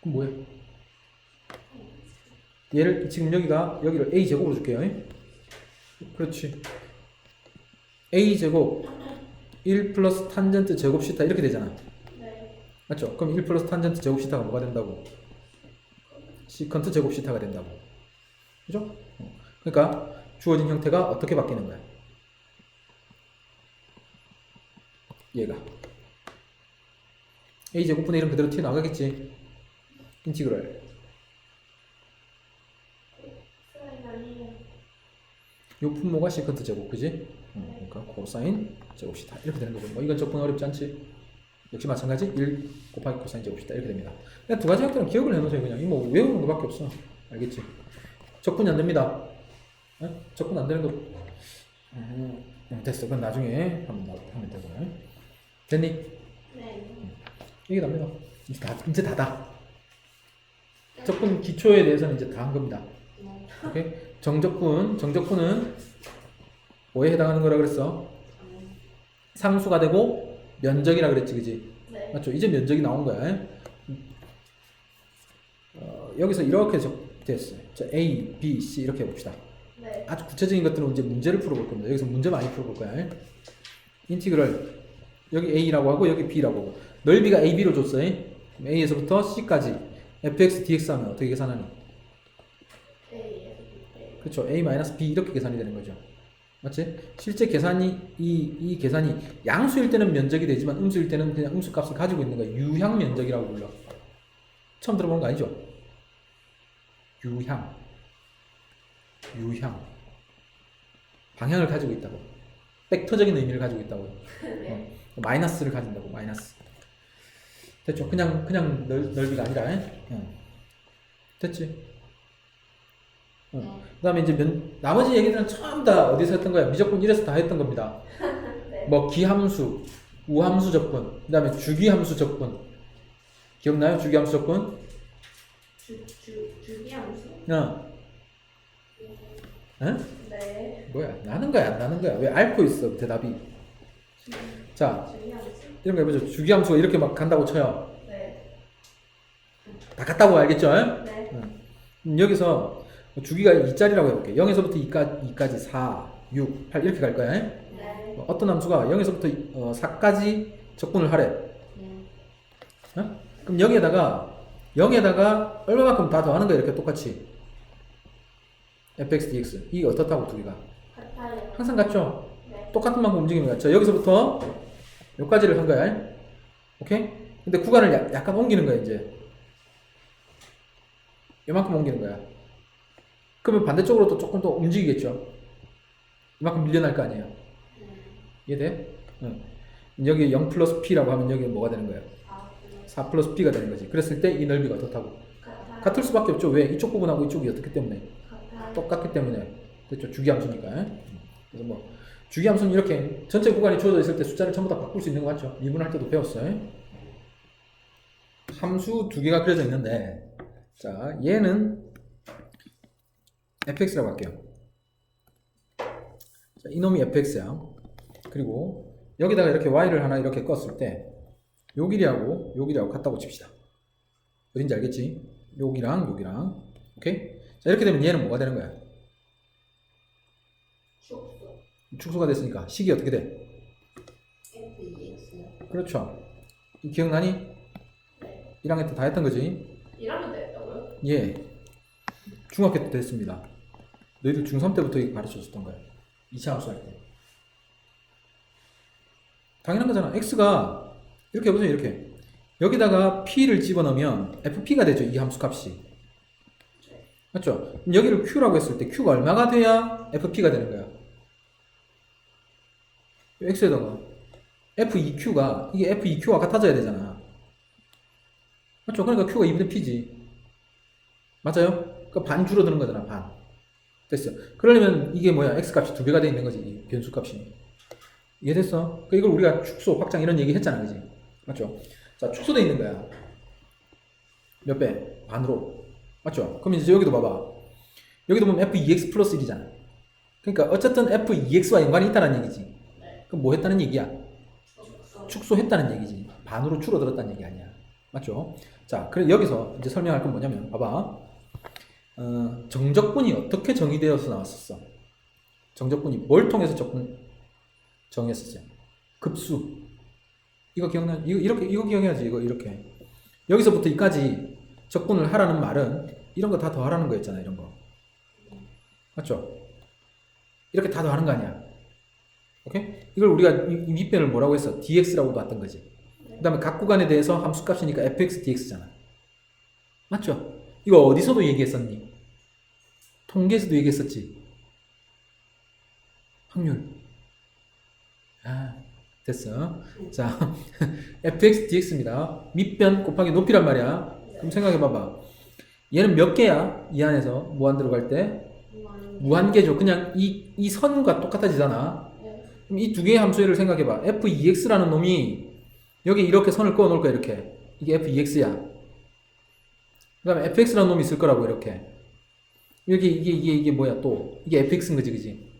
A: 그럼 뭐해? 얘를 지금 여기를 a 제곱으로 줄게요. 그렇지. a 제곱 1 플러스 탄젠트 제곱 시타 이렇게 되잖아.
B: 네.
A: 맞죠? 그럼 1 플러스 탄젠트 제곱 시타가 뭐가 된다고? 시컨트 제곱 시타가 된다고. 그죠? 그러니까 주어진 형태가 어떻게 바뀌는 거야? 얘가 a 제곱분의 1은 그대로 튀어나가겠지. 인티그랄
B: 사인 아니에요.
A: 요 분모가 시컨트 제곱, 그지? 그러니까 코사인 제곱 시타 이렇게 되는 거죠. 뭐 이건 적분 어렵지 않지? 역시 마찬가지 1 곱하기 코사인 제곱 시타 이렇게 됩니다. 그냥 두 가지 형태는 기억을 해놓으세요. 그냥 이 뭐 외우는 거밖에 없어. 알겠지? 적분이 안 됩니다. 적분 안 되는 거 됐어. 그건 나중에 하면 되고요. 됐니?
B: 네.
A: 이게 답니다. 이제 다다. 적분 기초에 대해서는 이제 다 한 겁니다.
C: 네.
A: 오케이? 정적분은 뭐에 해당하는 거라 그랬어? 상수가 되고 면적이라 그랬지, 그지?
B: 네.
A: 맞죠? 이제 면적이 나온 거야. 여기서 이렇게 됐어요. 자, A, B, C 이렇게 해봅시다.
B: 네.
A: 아주 구체적인 것들은 이제 문제를 풀어볼 겁니다. 여기서 문제 많이 풀어볼 거야. 인티그럴 여기 A라고 하고 여기 B라고 하고 넓이가 AB로 줬어요. A에서부터 C까지 fx, dx 하면 어떻게 계산하니?
B: A.
A: 그렇죠. A-B 이렇게 계산이 되는 거죠. 맞지? 실제 계산이 이 계산이 양수일 때는 면적이 되지만 음수일 때는 그냥 음수 값을 가지고 있는 거야. 유향 면적이라고 불러. 처음 들어본 거 아니죠? 유향. 방향을 가지고 있다고. 벡터적인 의미를 가지고 있다고.
B: 네.
A: 마이너스를 가진다고. 마이너스. 됐죠? 그냥 넓이가 아니라. 됐지? 그 다음에 이제 나머지 얘기들은 전부 다 어디서 했던 거야? 미적분 1에서 다 했던 겁니다.
B: 네.
A: 뭐 기함수, 우함수 적분, 그 다음에 주기함수 적분. 기억나요? 주기함수 적분?
B: 주기함수? 네.
A: 뭐야? 나는 거야, 안 나는 거야? 왜 앓고 있어, 대답이? 자,
B: 주기함수?
A: 이런 거 해보죠. 주기함수가 이렇게 막 간다고 쳐요.
B: 네.
A: 다 같다고 알겠죠?
B: 네.
A: 여기서 주기가 2짜리라고 해볼게요. 0에서부터 2까지 4, 6, 8 이렇게 갈 거야.
B: 네.
A: 어떤 함수가 0에서부터 4까지 적분을 하래. 그럼 여기에다가 0에다가 얼마만큼 다 더하는 거야. 이렇게 똑같이. fx, dx. 이게 어떻다고 두 개가?
B: 같아요.
A: 항상 같죠?
B: 네.
A: 똑같은 만큼 움직이는 거야. 자, 여기서부터 여기까지를 한 거야. 오케이? 근데 구간을 약간 옮기는 거야, 이제. 이만큼 옮기는 거야. 그러면 반대쪽으로 또 조금 더 움직이겠죠? 이만큼 밀려날 거 아니에요? 이해돼? 응. 여기 0 플러스 p라고 하면 여기 뭐가 되는 거예요? 4 플러스 p가 되는 거지. 그랬을 때 이 넓이가 어떻다고? 같을 수밖에 없죠. 왜? 이쪽 부분하고 이쪽이 어떻기 때문에? 똑같기 때문에. 됐죠? 주기함수니까. 그래서 뭐 주기함수는 이렇게 전체 구간이 주어져 있을 때 숫자를 전부 다 바꿀 수 있는 거 맞죠? 미분할 때도 배웠어요. 함수 두 개가 그려져 있는데 자, 얘는 fx라고 할게요. 자, 이놈이 fx야. 그리고 여기다가 이렇게 y를 하나 이렇게 껐을 때 요 길이하고 같다고 칩시다. 어딘지 알겠지? 여기랑 오케이? 자, 이렇게 되면 얘는 뭐가 되는 거야? 축소가 됐으니까 식이 어떻게 돼?
C: f2x요.
A: 그렇죠. 이 기억나니?
B: 네.
A: 1학년 때 다 했던 거지?
B: 1학년 때 했다고요?
A: 예. 중학교 때도 했습니다. 너희들 중3 때부터 이거 가르쳐줬던 거야. 2차 함수 할 때. 당연한 거잖아. x가 이렇게 해보세요. 이렇게 여기다가 p를 집어넣으면 fp가 되죠. 이 함수 값이. 맞죠? 그럼 여기를 q라고 했을 때 q가 얼마가 돼야 fp가 되는 거야? x에다가 f2q가 이게 f2q와 같아져야 되잖아. 맞죠? 그러니까 q가 2분의 p지. 맞아요? 그러니까 반 줄어드는 거잖아. 반. 됐어. 그러려면 이게 뭐야? x 값이 2배가 돼 있는 거지. 이 변수 값이. 이해됐어? 그러니까 이걸 우리가 축소, 확장 이런 얘기 했잖아. 그지? 맞죠? 자, 축소돼 있는 거야. 몇 배? 반으로. 맞죠? 그럼 이제 여기도 봐봐. 여기도 보면 f2x 플러스 1이잖아. 그러니까 어쨌든 f2x와 연관이 있다는 얘기지. 그럼 뭐 했다는 얘기야? 축소했다는 얘기지. 반으로 줄어들었다는 얘기 아니야. 맞죠? 자, 그래 여기서 이제 설명할 건 뭐냐면, 봐봐. 정적분이 어떻게 정의되어서 나왔었어? 정적분이 뭘 통해서 정했었어요? 급수. 이거 기억나? 이거 기억해야지. 이거 이렇게. 여기서부터 여기까지 적분을 하라는 말은 이런 거 다 더하라는 거였잖아. 이런 거. 맞죠? 이렇게 다 더하는 거 아니야. 오케이? 이걸 우리가 이 밑변을 뭐라고 했어? dx라고 봤던 거지. 그 다음에 각 구간에 대해서 함수값이니까 fx dx잖아. 맞죠? 이거 어디서도 얘기했었니? 통계에서도 얘기했었지. 확률. 아, 됐어. 자, fx dx입니다. 밑변 곱하기 높이란 말이야. 그럼 생각해봐봐. 얘는 몇 개야? 이 안에서 무한 들어갈 때? 무한개죠. 그냥 이 선과 똑같아지잖아. 그럼 이 두 개의 함수를 생각해봐. f2x라는 놈이 여기 이렇게 선을 그어 놓을 거야. 이렇게. 이게 f2x야. 그 다음에 fx라는 놈이 있을 거라고. 이렇게. 여기 이게 뭐야 또. 이게 fx인 거지. 그지?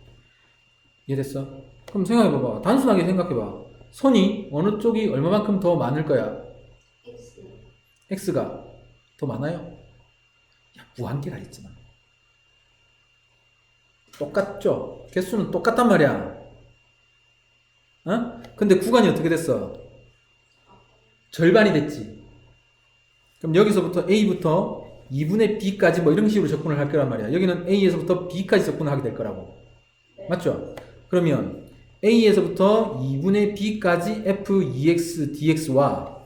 A: 이해됐어? 그럼 생각해봐봐. 단순하게 생각해봐. 선이 어느 쪽이 얼마만큼 더 많을 거야? x가 더 많아요? 야, 무한개라 했잖아. 똑같죠? 개수는 똑같단 말이야. 어? 근데 구간이 어떻게 됐어? 절반이 됐지. 그럼 여기서부터 a부터 2분의 b까지 뭐 이런 식으로 접근을 할 거란 말이야. 여기는 a에서부터 b까지 접근을 하게 될 거라고. 맞죠? 그러면 a에서부터 2분의 b까지 f2x dx와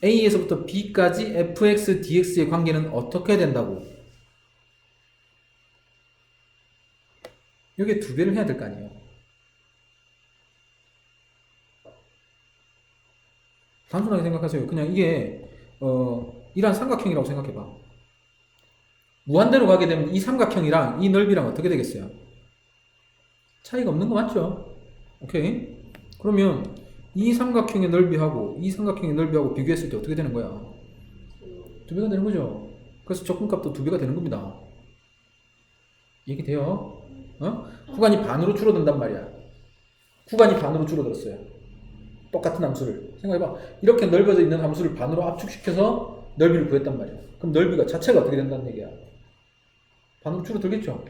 A: a에서부터 b까지 fx dx의 관계는 어떻게 된다고? 여기에 2배를 해야 될 거 아니에요. 단순하게 생각하세요. 그냥 이게 이러한 삼각형이라고 생각해봐. 무한대로 가게 되면 이 삼각형이랑 이 넓이랑 어떻게 되겠어요? 차이가 없는 거 맞죠? 오케이. 그러면 이 삼각형의 넓이하고 이 삼각형의 넓이하고 비교했을 때 어떻게 되는 거야? 2배가 되는 거죠. 그래서 적분값도 2배가 되는 겁니다. 얘기돼요? 구간이 반으로 줄어든단 말이야. 구간이 반으로 줄어들었어요. 똑같은 함수를 생각해봐. 이렇게 넓어져 있는 함수를 반으로 압축시켜서 넓이를 구했단 말이야. 그럼 넓이가 자체가 어떻게 된다는 얘기야? 반으로 줄어들겠죠?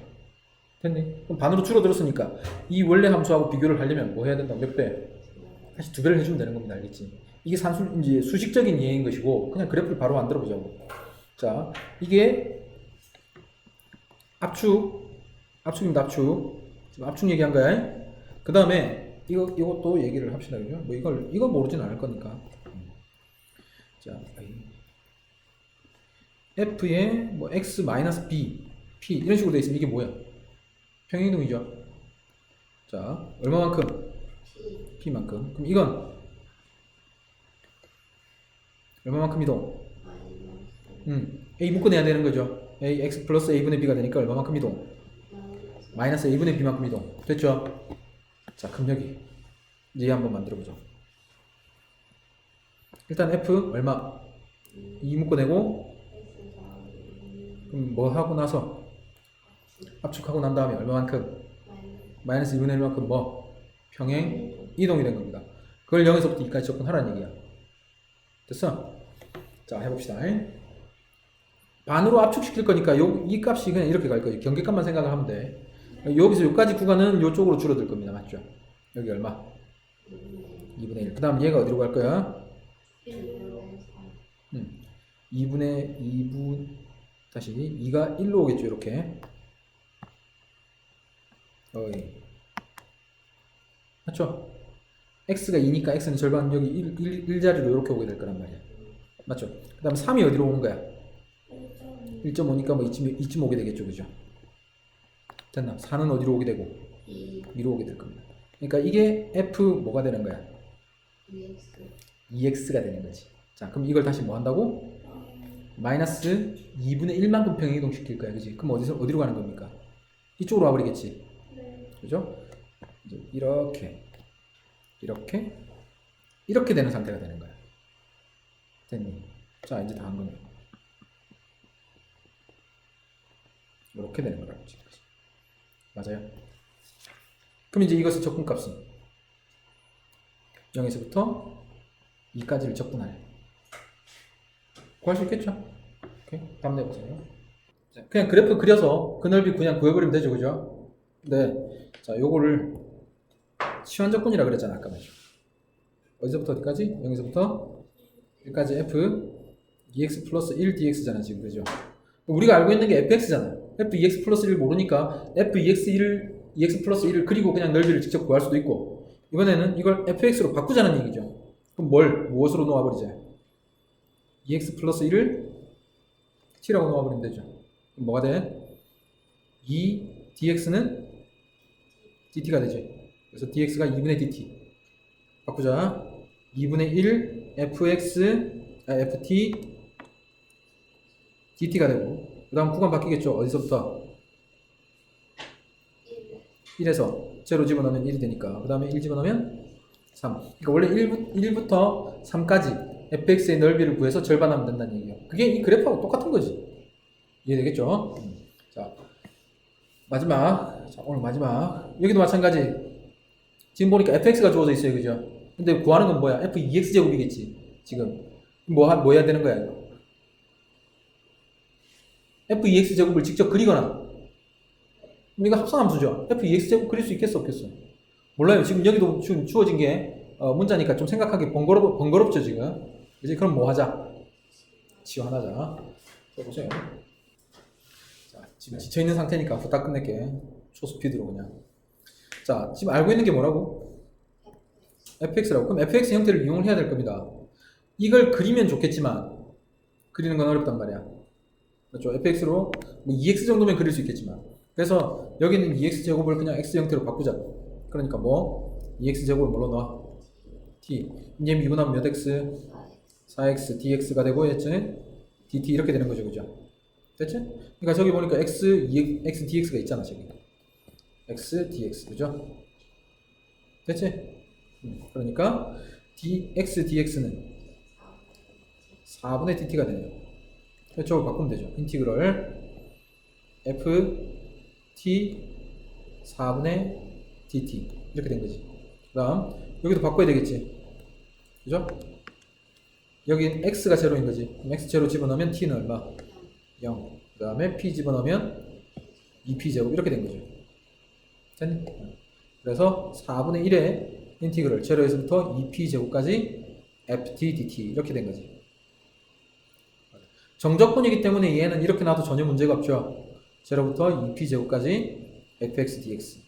A: 됐니? 그럼 반으로 줄어들었으니까 이 원래 함수하고 비교를 하려면 뭐 해야 된다? 몇 배? 다시 2배를 해주면 되는 겁니다. 알겠지? 이게 이제 수식적인 이해인 것이고 그냥 그래프를 바로 만들어 보자고. 자, 이게 압축입니다. 지금 압축 얘기한 거야. 그 다음에 이것도 얘기를 합시다. 그죠? 뭐 이걸 모르진 않을 거니까. 자, f에 뭐 x 마이너스 b, p 이런 식으로 돼 있으면 이게 뭐야? 평행이동이죠. 자, 얼마만큼? p만큼. 그럼 이건 얼마만큼 이동? a 묶어내야 되는 거죠. a x 플러스 a분의 b가 되니까 얼마만큼 이동? 마이너스 a분의 b만큼 이동. 됐죠? 자, 그럼 여기 이제 한번 만들어보죠. 일단 f 얼마? 2 묶어내고 그럼 뭐 하고 나서 압축하고 난 다음에 얼마만큼? 마이너스 2분의 1만큼 뭐? 평행 이동이 된 겁니다. 그걸 0에서부터 2까지 접근하라는 얘기야. 됐어? 자, 해봅시다. 반으로 압축시킬 거니까 이 값이 그냥 이렇게 갈 거예요. 경계값만 생각을 하면 돼. 여기서 여기까지 구간은 이쪽으로 줄어들 겁니다. 맞죠? 여기 얼마? 2분의 1. 그 다음 얘가 어디로 갈 거야? 2분의 2분 다시 2가 1로 오겠죠. 이렇게. 맞죠? x가 2니까 x는 절반 여기 1 자리로 이렇게 오게 될 거란 말이야. 맞죠? 그 다음에 3이 어디로 오는 거야? 1.5니까 뭐 이쯤 오게 되겠죠, 그죠? 됐나? 4는 어디로 오게 되고? 2로 오게 될 겁니다. 그러니까 이게 f 뭐가 되는 거야?
C: EX
A: 2x가 되는 거지. 자, 그럼 이걸 다시 뭐 한다고? 마이너스 2분의 1만큼 평행이동 시킬 거야, 그지? 그럼 어디로 가는 겁니까? 이쪽으로 와버리겠지.
B: 네.
A: 그죠? 이제 이렇게 되는 상태가 되는 거야. 됐니? 자, 이제 다 한 거네. 이렇게 되는 거라고 지금. 맞아요? 그럼 이제 이것의 적분값은 0에서부터 2까지를 적분하래. 구할 수 있겠죠? 오케이. 다음 내보세요. 자, 그냥 그래프 그려서 그 넓이 그냥 구해버리면 되죠, 그죠? 네. 자, 요거를 시환적분이라 그랬잖아, 아까 말이죠. 어디서부터 어디까지? 0에서부터 1까지 f 2x 플러스 1 dx잖아, 지금, 그죠? 우리가 알고 있는 게 fx잖아요. f 2x 플러스 1을 모르니까 f 2x 플러스 1을 그리고 그냥 넓이를 직접 구할 수도 있고, 이번에는 이걸 fx로 바꾸자는 얘기죠. 그럼 무엇으로 놓아버리자? 2x 플러스 1을 t라고 놓아버리면 되죠. 그럼 뭐가 돼? 2 dx는 dt가 되지. 그래서 dx가 2분의 dt. 바꾸자. 2분의 1 ft dt가 되고, 그 다음 구간 바뀌겠죠. 어디서부터? 1에서 0 집어넣으면 1이 되니까, 그 다음에 1 집어넣으면 3. 그러니까 원래 1부터 3까지 fx의 넓이를 구해서 절반하면 된다는 얘기예요. 그게 이 그래프하고 똑같은 거지. 이해되겠죠? 자, 마지막. 자, 오늘 마지막. 여기도 마찬가지. 지금 보니까 fx가 주어져 있어요, 그죠? 근데 구하는 건 뭐야? f 2x 제곱이겠지. 지금 뭐 해야 되는 거야, 이거? f 2x 제곱을 직접 그리거나, 이거 합성함수죠. f 2x 제곱 그릴 수 있겠어, 없겠어? 몰라요. 지금 여기도 지금 주어진 게 문자니까 좀 생각하기 번거롭죠, 지금. 이제 그럼 뭐 하자? 지원하자. 써보세요. 자, 지금 지쳐있는 상태니까 후딱 끝낼게. 초스피드로 그냥. 자, 지금 알고 있는 게 뭐라고? fx라고. 그럼 fx 형태를 이용을 해야 될 겁니다. 이걸 그리면 좋겠지만, 그리는 건 어렵단 말이야. 그렇죠? fx로 뭐 2x 정도면 그릴 수 있겠지만, 그래서 여기는 2x 제곱을 그냥 x 형태로 바꾸자. 그러니까 뭐 2x 제곱을 뭘로 넣어? t. 이제 미분하면 몇 x? 4x dx가 되고, 했지? dt 이렇게 되는 거죠, 그죠? 됐지? 그러니까 저기 보니까 x dx가 있잖아, 저기. x dx, 그죠? 됐지? 그러니까 x dx는 4분의 dt가 되네요. 저걸 바꾸면 되죠. 인티그럴 f t 4분의 dt 이렇게 된 거지. 그 다음 여기도 바꿔야 되겠지, 그죠? 여기 x가 제로인 거지. 그럼 x 제로 집어넣으면 t는 얼마? 0. 그 다음에 p 집어넣으면 2p 제곱 이렇게 된 거죠. 됐니? 그래서 4분의 1의 인티그럴 제로에서부터 2p 제곱까지 ft dt 이렇게 된 거지. 정적분이기 때문에 얘는 이렇게 놔도 전혀 문제가 없죠. 제로부터 2p 제곱까지 fx dx.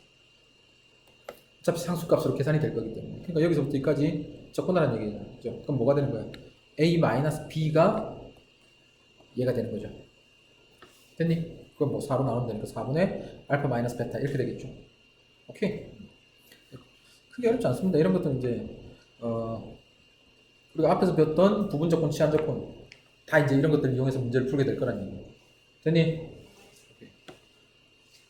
A: 어차피 상수값으로 계산이 될 거기 때문에. 그러니까 여기서부터 여기까지 적분하라는 얘기죠. 그럼 뭐가 되는 거야? a-b가 얘가 되는 거죠. 됐니? 그건 뭐 4로 나오면 되니까 4분의 알파 마이너스 베타 이렇게 되겠죠. 오케이. 크게 어렵지 않습니다. 이런 것들은 이제 우리가 앞에서 배웠던 부분적분, 치환적분 다 이제 이런 것들을 이용해서 문제를 풀게 될 거라는 얘기예요. 됐니?